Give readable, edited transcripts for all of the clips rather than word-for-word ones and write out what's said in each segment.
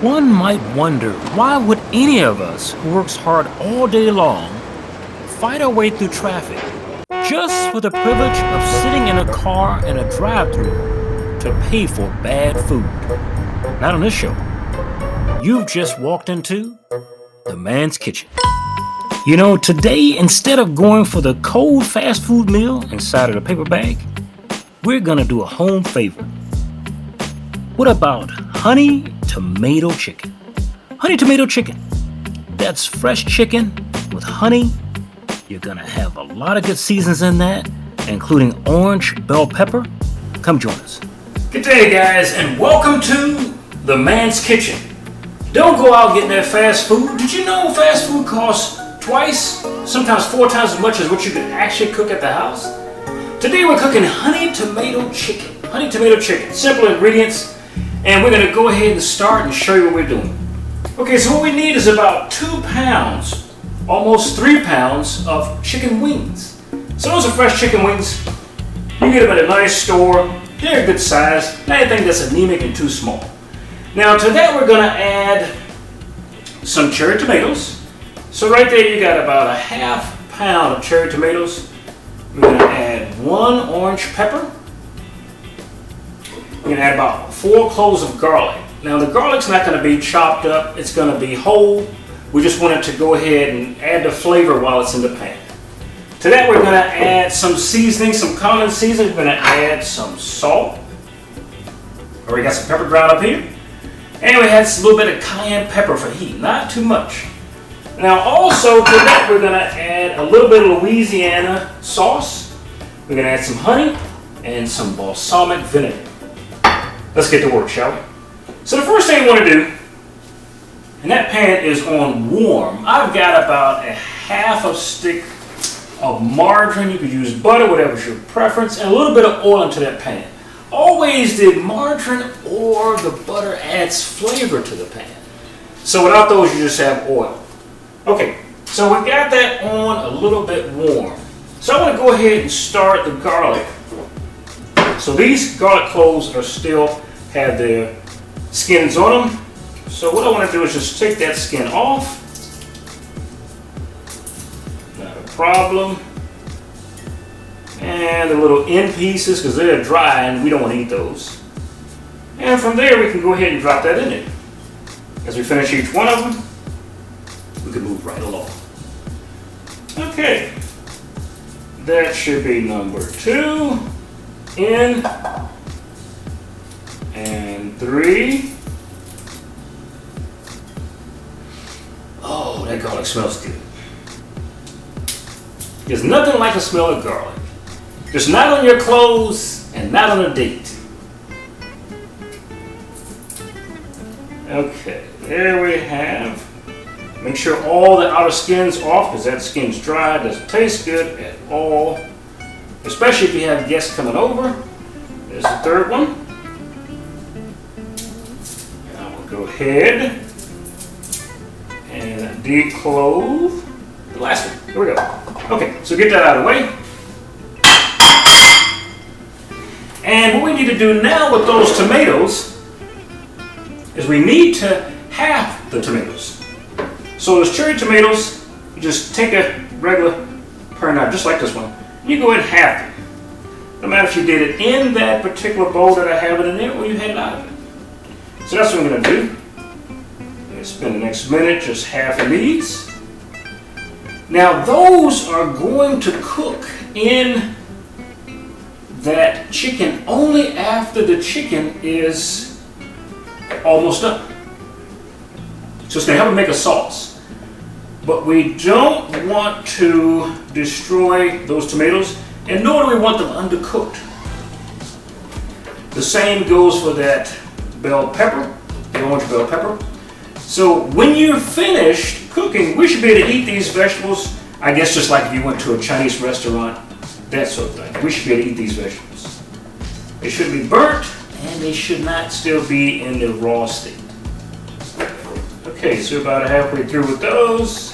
One might wonder, why would any of us who works hard all day long fight our way through traffic just for the privilege of sitting in a car in a drive-thru to pay for bad food? Not on this show. You've just walked into the man's kitchen. You know, today, instead of going for the cold fast food meal inside of the paper bag, we're gonna do a home favorite. What about honey tomato chicken? Honey tomato chicken. That's fresh chicken with honey. You're gonna have a lot of good seasons in that, including orange bell pepper. Come join us. Good day, guys, and welcome to the man's kitchen. Don't go out getting that fast food. Did you know fast food costs twice, sometimes 4 times as much as what you can actually cook at the house? Today we're cooking honey tomato chicken. Honey tomato chicken. Simple ingredients. And we're going to go ahead and start and show you what we're doing. Okay, so what we need is about 2 pounds, almost 3 pounds of chicken wings. So those are fresh chicken wings. You get them at a nice store. They're a good size. Not anything that's anemic and too small. Now to that we're going to add some cherry tomatoes. So right there you got about a half pound of cherry tomatoes. We're going to add 1 orange pepper. We're going to add about 4 cloves of garlic. Now the garlic's not going to be chopped up, it's going to be whole. We just want it to go ahead and add the flavor while it's in the pan. To that we're going to add some seasoning, some common seasoning. We're going to add some salt. Already got some pepper ground up here. And we had a little bit of cayenne pepper for heat, not too much. Now also to that we're going to add a little bit of Louisiana sauce. We're going to add some honey and some balsamic vinegar. Let's get to work, shall we? So the first thing you want to do, and that pan is on warm. I've got about a half a stick of margarine. You could use butter, whatever's your preference, and a little bit of oil into that pan. Always the margarine or the butter adds flavor to the pan. So without those, you just have oil. Okay, so we got that on a little bit warm. So I want to go ahead and start the garlic. So these garlic cloves are still have their skins on them. So what I want to do is just take that skin off. Not a problem. And the little end pieces, because they're dry and we don't want to eat those. And from there we can go ahead and drop that in there. As we finish each one of them, we can move right along. Okay. That should be number 2. In. And 3. Oh, that garlic smells good. There's nothing like the smell of garlic. Just not on your clothes and not on a date. Okay, there we have. Make sure all the outer skin's off because that skin's dry. It doesn't taste good at all. Especially if you have guests coming over. There's the third one. Now we'll go ahead and declove the last one. Here we go. Okay, so get that out of the way. And what we need to do now with those tomatoes is we need to half the tomatoes. So those cherry tomatoes, you just take a regular paring knife, just like this one. You go ahead and half it. No matter if you did it in that particular bowl that I have it in there or you had it out of it. So that's what I'm going to do. I'm going to spend the next minute just halving these. Now those are going to cook in that chicken only after the chicken is almost done. So it's going to help it make a sauce. But we don't want to destroy those tomatoes, and nor do we want them undercooked. The same goes for that bell pepper, the orange bell pepper. So when you're finished cooking, we should be able to eat these vegetables, I guess just like if you went to a Chinese restaurant, that sort of thing. We should be able to eat these vegetables. They should be burnt, and they should not still be in the raw state. Okay, so we're about halfway through with those.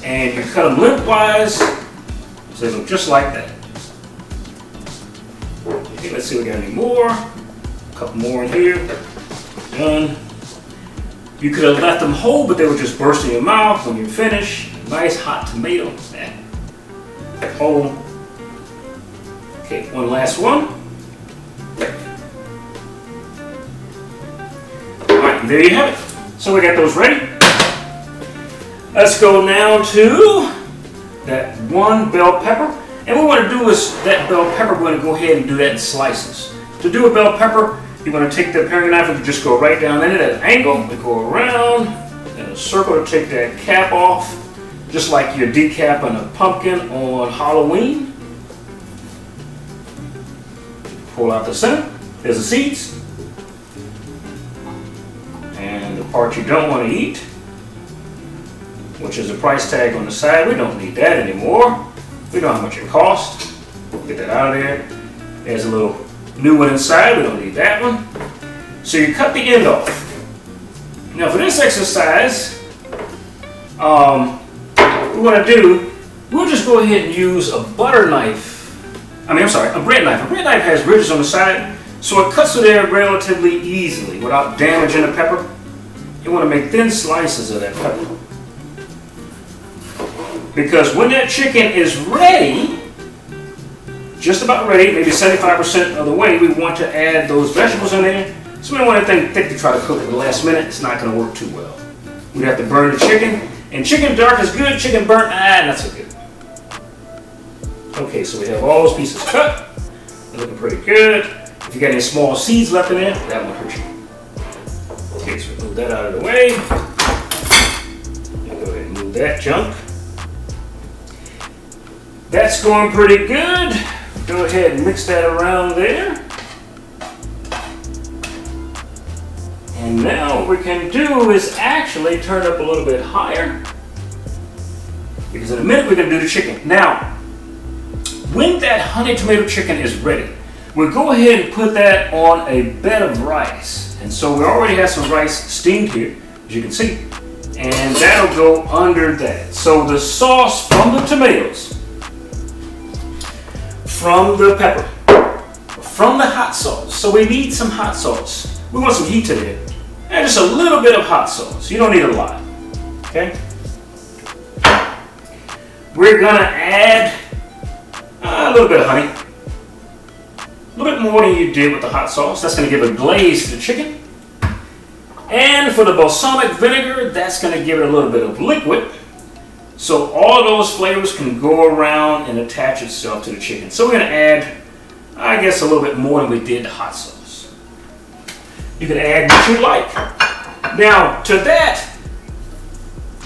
And you cut them lengthwise, so they look just like that. Okay, let's see if we got any more. A couple more in here. Done. You could have left them whole, but they would just burst in your mouth when you finish. Nice hot tomato. Whole. Okay, one last one. Alright, there you have it. So we got those ready. Let's go now to that one bell pepper. And what we want to do is that bell pepper, we're going to go ahead and do that in slices. To do a bell pepper, you want to take the paring knife and you just go right down in it at an angle. We go around in a circle to take that cap off, just like you're decapping a pumpkin on Halloween. Pull out the center. There's the seeds. And the part you don't want to eat, which is a price tag on the side. We don't need that anymore. We know how much it costs. Get that out of there. There's a little new one inside. We don't need that one. So you cut the end off. Now for this exercise, what we want to do, we'll just go ahead and use a butter knife. A bread knife. A bread knife has ridges on the side, so it cuts through there relatively easily without damaging the pepper. You want to make thin slices of that pepper. Because when that chicken is ready, just about ready, maybe 75% of the way, we want to add those vegetables in there. So we don't want anything thick to try to cook at the last minute. It's not going to work too well. We have to burn the chicken. And chicken dark is good, chicken burnt, not so good. Okay, so we have all those pieces cut. They're looking pretty good. If you got any small seeds left in there, that won't hurt you. Okay, so move that out of the way. Go ahead and move that junk. That's going pretty good. Go ahead and mix that around there. And now what we can do is actually turn up a little bit higher, because in a minute we're going to do the chicken. Now, when that honey tomato chicken is ready, we'll go ahead and put that on a bed of rice. And so we already have some rice steamed here, as you can see. And that'll go under that. So the sauce from the tomatoes, from the pepper, from the hot sauce. So we need some hot sauce. We want some heat to it. And just a little bit of hot sauce. You don't need a lot. Okay? We're gonna add a little bit of honey. A little bit more than you did with the hot sauce. That's gonna give a glaze to the chicken. And for the balsamic vinegar, that's gonna give it a little bit of liquid. So all those flavors can go around and attach itself to the chicken. So we're going to add, I guess, a little bit more than we did the hot sauce. You can add what you like. Now, to that,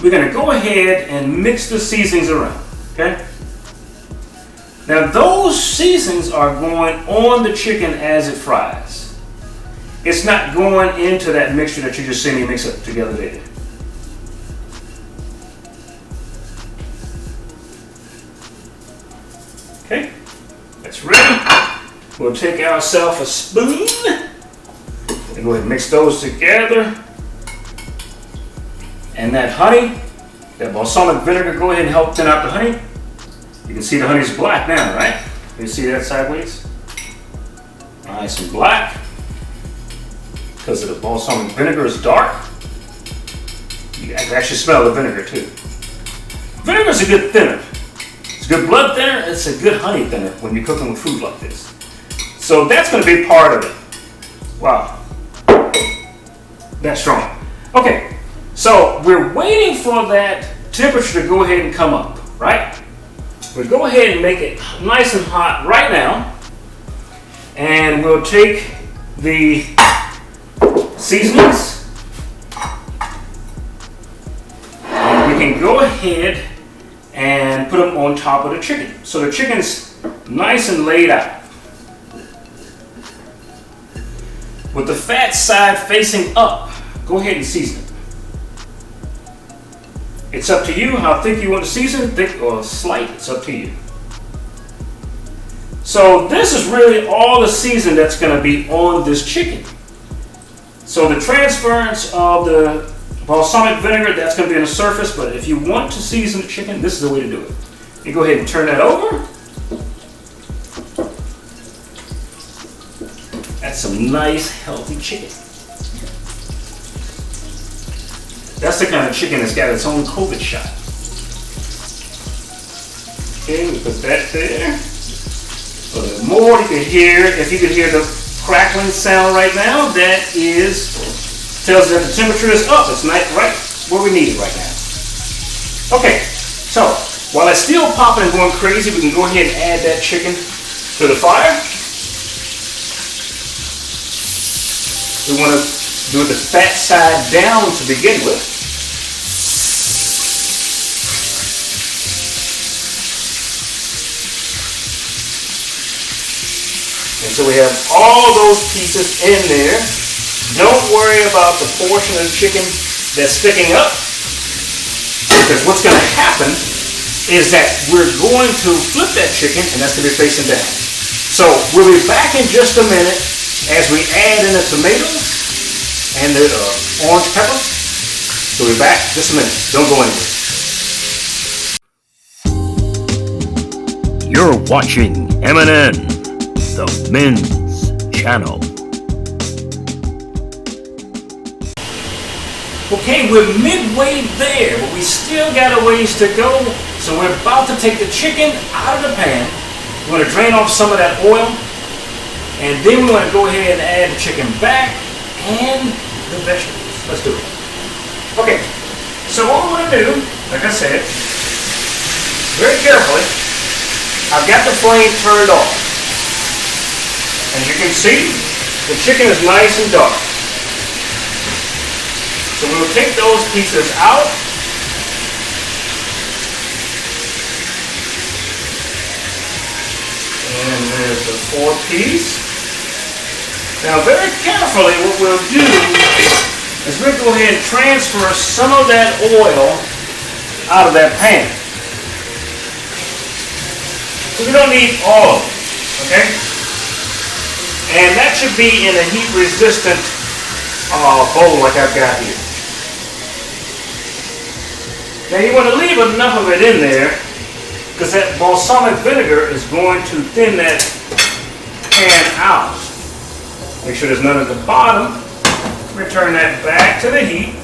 we're going to go ahead and mix the seasonings around. Okay? Now, those seasonings are going on the chicken as it fries. It's not going into that mixture that you just see me mix it together there. Okay, that's ready. We'll take ourselves a spoon and go ahead and mix those together. And that honey, that balsamic vinegar, go ahead and help thin out the honey. You can see the honey's black now, right? You see that sideways? Nice and black. Because the balsamic vinegar is dark. You can actually smell the vinegar too. Vinegar is a good thinner. It's a good blood thinner, it's a good honey thinner when you're cooking with food like this. So that's going to be part of it. Wow. That's strong. Okay, so we're waiting for that temperature to go ahead and come up, right? We'll go ahead and make it nice and hot right now. And we'll take the seasonings. And we can go ahead and put them on top of the chicken. So the chicken's nice and laid out. With the fat side facing up, go ahead and season it. It's up to you how thick you want to season, thick or slight, it's up to you. So this is really all the season that's going to be on this chicken. So the transference of the balsamic vinegar, that's going to be on the surface, but if you want to season the chicken, this is the way to do it. You go ahead and turn that over. That's some nice, healthy chicken. That's the kind of chicken that's got its own COVID shot. Okay, we put that there. A little more you can hear. If you can hear the crackling sound right now, that tells that the temperature is up. It's not right where we need it right now. Okay, so while it's still popping and going crazy, we can go ahead and add that chicken to the fire. We want to do the fat side down to begin with. And so we have all those pieces in there. Don't worry about the portion of the chicken that's sticking up, because what's going to happen is that we're going to flip that chicken, and that's going to be facing down. So we'll be back in just a minute as we add in the tomatoes and the orange pepper. So we'll be back in just a minute. Don't go anywhere. You're watching M&N, the Men's Channel. Okay, we're midway there, but we still got a ways to go. So we're about to take the chicken out of the pan. We're going to drain off some of that oil. And then we want to go ahead and add the chicken back and the vegetables. Let's do it. Okay, so what we're going to do, like I said, very carefully, I've got the flame turned off. As you can see, the chicken is nice and dark. So we'll take those pieces out. And there's the fourth piece. Now very carefully what we'll do is we'll go ahead and transfer some of that oil out of that pan. So we don't need all of it, okay? And that should be in a heat resistant bowl like I've got here. Now you want to leave enough of it in there because that balsamic vinegar is going to thin that pan out. Make sure there's none at the bottom. Return that back to the heat.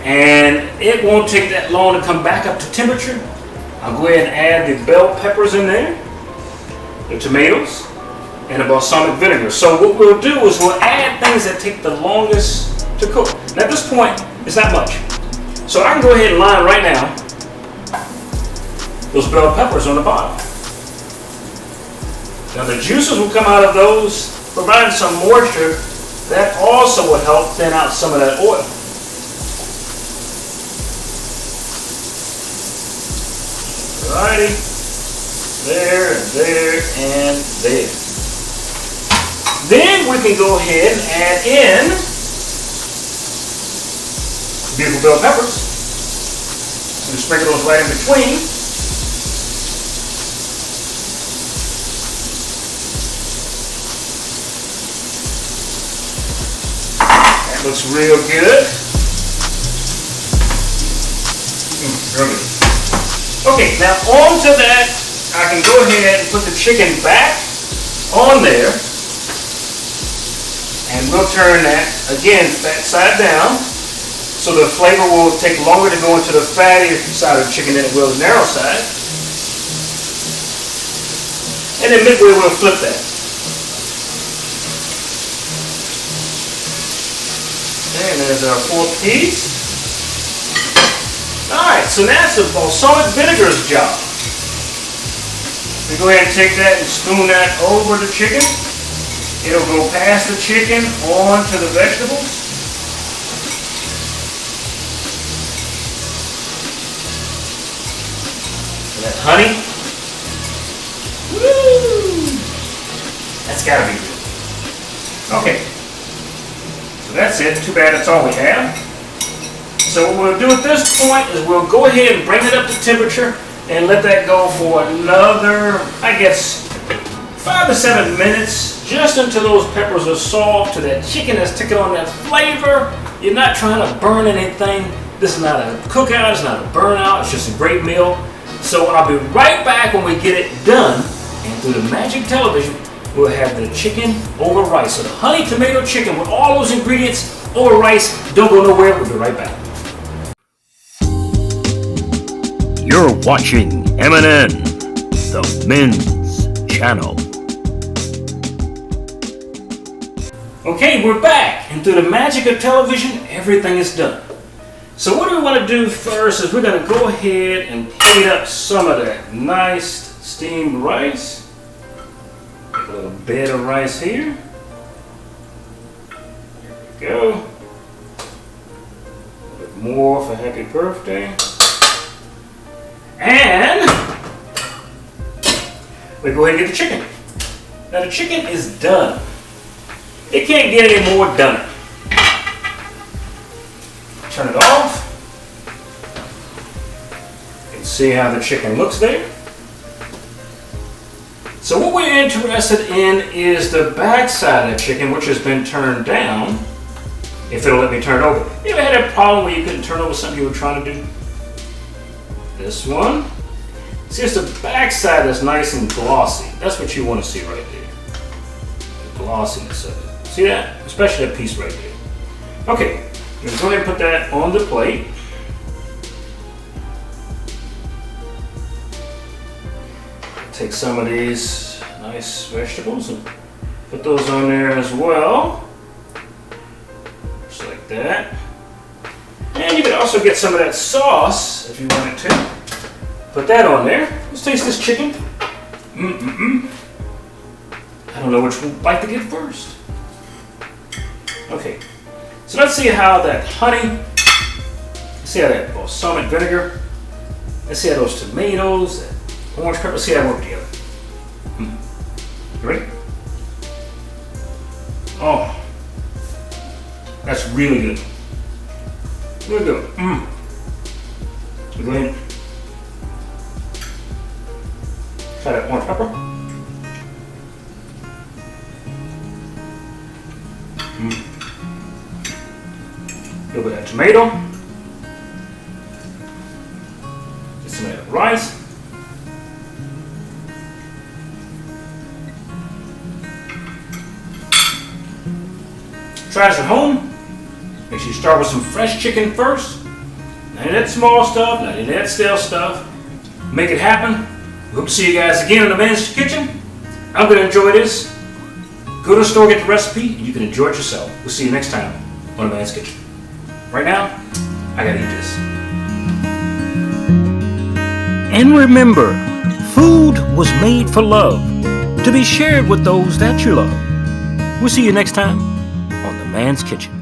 And it won't take that long to come back up to temperature. I'll go ahead and add the bell peppers in there, the tomatoes, and the balsamic vinegar. So what we'll do is we'll add things that take the longest to cook. Now at this point, it's not much. So I can go ahead and line right now those bell peppers on the bottom. Now the juices will come out of those, providing some moisture. That also will help thin out some of that oil. Alrighty, there, and there. Then we can go ahead and add in beautiful bell peppers. And sprinkle those right in between. That looks real good. Real good. Okay, now onto that, I can go ahead and put the chicken back on there. And we'll turn that, again, fat side down. So the flavor will take longer to go into the fatty side of the chicken than it will the narrow side. And then midway we'll flip that. And there's our fourth piece. Alright, so now it's the balsamic vinegar's job. We go ahead and take that and spoon that over the chicken. It'll go past the chicken onto the vegetables. And that honey. Woo! That's gotta be good. Okay. So that's it. Too bad that's all we have. So what we'll do at this point is we'll go ahead and bring it up to temperature and let that go for another, I guess, 5 to 7 minutes, just until those peppers are soft, to that chicken is taking on that flavor. You're not trying to burn anything. This is not a cookout, it's not a burnout, it's just a great meal. So I'll be right back when we get it done, and through the magic television, we'll have the chicken over rice. So the honey tomato chicken with all those ingredients over rice. Don't go nowhere. We'll be right back. You're watching M&N, the men's channel. Okay, we're back, and through the magic of television, everything is done. So what we want to do first is we're going to go ahead and plate up some of that nice steamed rice. Make a little bed of rice here. There we go. A little bit more for happy birthday. And we go ahead and get the chicken. Now the chicken is done. It can't get any more done. Turn it off. You can see how the chicken looks there. So what we're interested in is the back side of the chicken, which has been turned down. If it'll let me turn it over. You ever had a problem where you couldn't turn over something you were trying to do? This one. See, it's the back side that's nice and glossy. That's what you want to see right there. The glossiness of it. See that? Especially that piece right there. Okay, let's go ahead and put that on the plate. Take some of these nice vegetables and put those on there as well. Just like that. And you can also get some of that sauce if you wanted to. Put that on there. Let's taste this chicken. I don't know which bite to get first. Okay, so let's see how that honey, let's see how that balsamic vinegar, let's see how those tomatoes, that orange pepper, let's see how they work together. You ready? Oh, that's really good. Really good. So go ahead. Try that orange pepper. A little bit of tomato. Get some of that rice. Try this at home. Make sure you start with some fresh chicken first. Not any of that small stuff, not any of that stale stuff. Make it happen. We hope to see you guys again in the Man's Kitchen. I'm going to enjoy this. Go to the store, get the recipe, and you can enjoy it yourself. We'll see you next time on the Man's Kitchen. Right now, I gotta eat this. And remember, food was made for love, to be shared with those that you love. We'll see you next time on the Man's Kitchen.